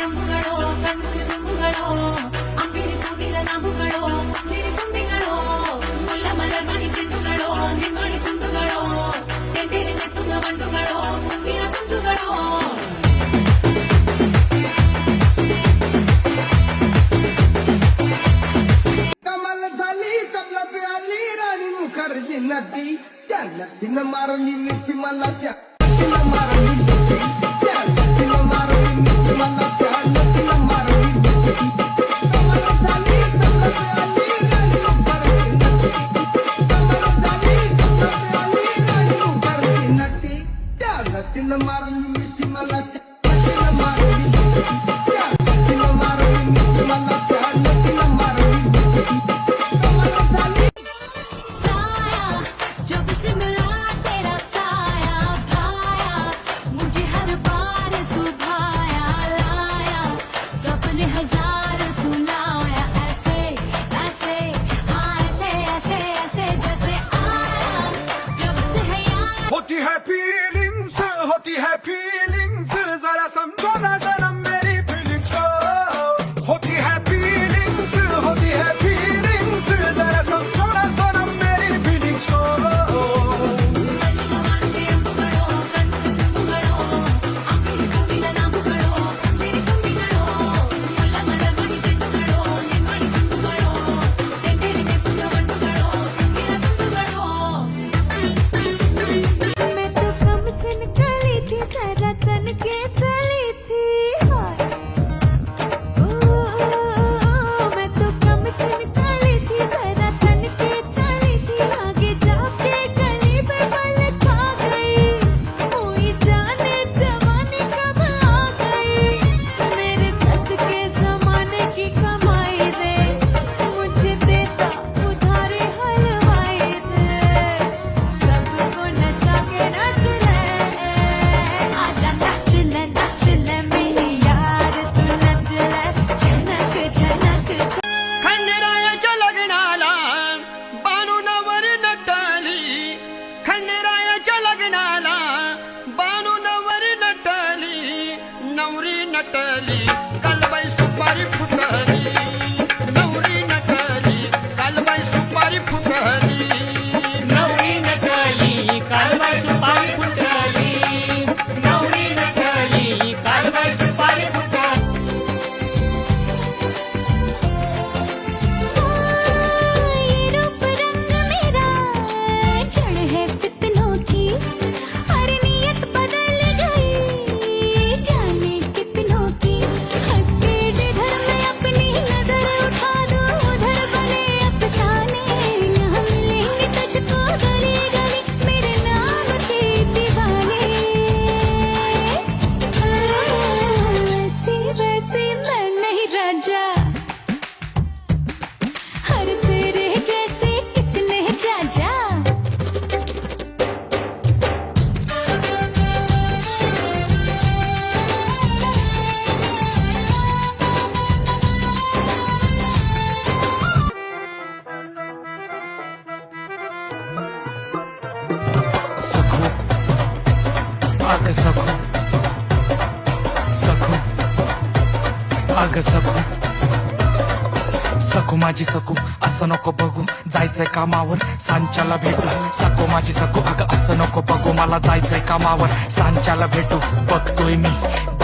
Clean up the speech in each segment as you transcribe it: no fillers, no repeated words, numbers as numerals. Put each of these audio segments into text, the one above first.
ಅಂಬುಗಳೋ ಕಣ್ಮುಂದೆ ತುಂಬುಗಳೋ ಅಂಬಿಳಿ ಕೂಡಿದ ನಾಮುಗಳೋ ಸಿರಿ ತುಂಬಿಗಳೋ ಮುಲ್ಲ ಮಲರ್ಮಣಿ ಚೆಂಡುಗಳೋ ನಿಮ್ಮಣಿ ಚುಂಡುಗಳೋ ತೆಂಡಿರಿ ನೆತ್ತುಂಗ ಮಂಡುಗಳೋ ಮುಂದಿನ ಕುಂದುಗಳೋ कमाल झाली कमलाचे आली राणी मुखर्जी नटी त्याला तिनं मारली मिठी मला तिनं मारली मिठी त्याला तिनं मारली मिठी मला तिनं मारली मिठी कमाल झाली कमलाचे आली राणी मुखर्जी नटी कमाल झाली कमलाचे आली राणी मुखर्जी नटी त्याला तिनं मारली मिठी मला तिनं मारली मिठी त्याला तिनं मारली मिठी मला तिनं मारली मिठी कमाल झाली साया जब से मिला तेरा साया भाया मुझे हर बार तू भाया लाया सपने हजार तू लाया ऐसे ऐसे हाँ ऐसे ऐसे ऐसे जैसे आया जब से है यार होती है फीलिंग्स जरा समझो ना जन्म मेरी फीलिंग्स को होती है फीलिंग्स जरा समझो ना जन्म मेरी फीलिंग्स को ಮಲ್ಲಿಗೆ ಅಂಬುಗಳೋ ಕಣ್ಮುಂದೆ ತುಂಬುಗಳೋ ಅಂಬಿಳಿ ಕೂಡಿದ ನಾಮುಗಳೋ ಸಿರಿ ತುಂಬಿಗಳೋ ಮುಲ್ಲ ಮಲರ್ಮಣಿ ಚೆಂಡುಗಳೋ ನಿಮ್ಮಣಿ ಚುಂಡುಗಳೋ ತೆಂಡಿರಿ ನೆತ್ತುಂಗ ಮಂಡುಗಳೋ ಮುಂದಿನ ಕುಂದುಗಳೋ मैं तो कम से निकली थी जरा तन के चली थी मैं तो कम से निकली थी जरा तन के चली थी आगे जाके गली पे पल खा गई कोई जाने जमाने कब आ गई मेरे सद के जमाने की कमाई रे मुझे देता उधारे हलवाई रे सबको नचा के नच ले आजा नच ले मेरी यार तू नच ले झनक झनक खंडेरायाच्या लग्नाला बानू नवर नटली खंडेरायाच्या लग्नाला बानू नवर नटली नवरी नटली कालबाई सुपारी फुटली नवरी नटली कालबाई सुपारी फुटली नवरी नटली कालबाई सुपारी फुटली नवरी नटली कालबाई सुपारी फुटली ये रूप रंग मेरा जड़ है फितनों की हर नियत बदल गई जाने कितनों की हंस के जिधर मैं अपनी नजर उठा दूं उधर बने अफसाने यहाँ मिलेंगे तुझको गली गली मेरे नाम के दीवाने वैसी वैसी मैं नहीं राजा हर तेरे जैसे कितने जा जा सखो अग सखो सखो अग सखो सखो माझी सखो असं नको बघू जायचंय कामावर सांच्याला भेटू सखो माझी सखो अगं असं नको बघू मला जायचंय कामावर सांच्याला भेटू बघतोय मी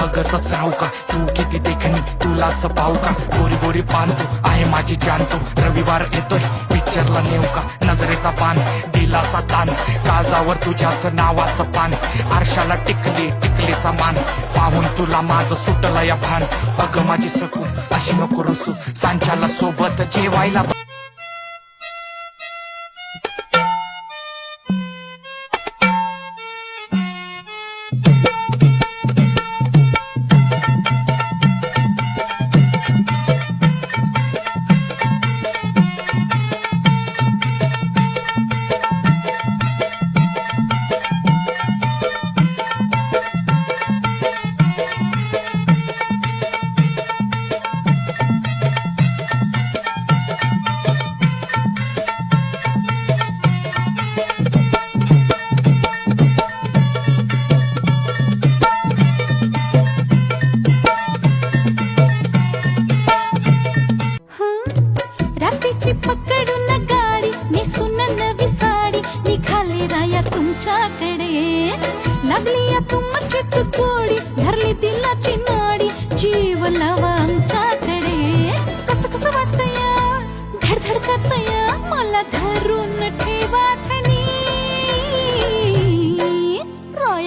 बघतच राहू का तू किती देखणी तुलाच पाहू का गोरी गोरी पान तू आहे माझी जान तू रविवार येतोय पिक्चरला नेऊ का नजरेचा पान दिलाचा ताण काळजावर तुझ्याच नावाचं पान आरशाला टिकलीचा मान पाहून तुला माझं सुटलं या भान अगं माझी सखू अशी नको रुसू सांच्याला सोबत जेवायला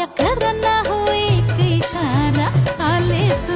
माया करना हो एक इशारा आलेच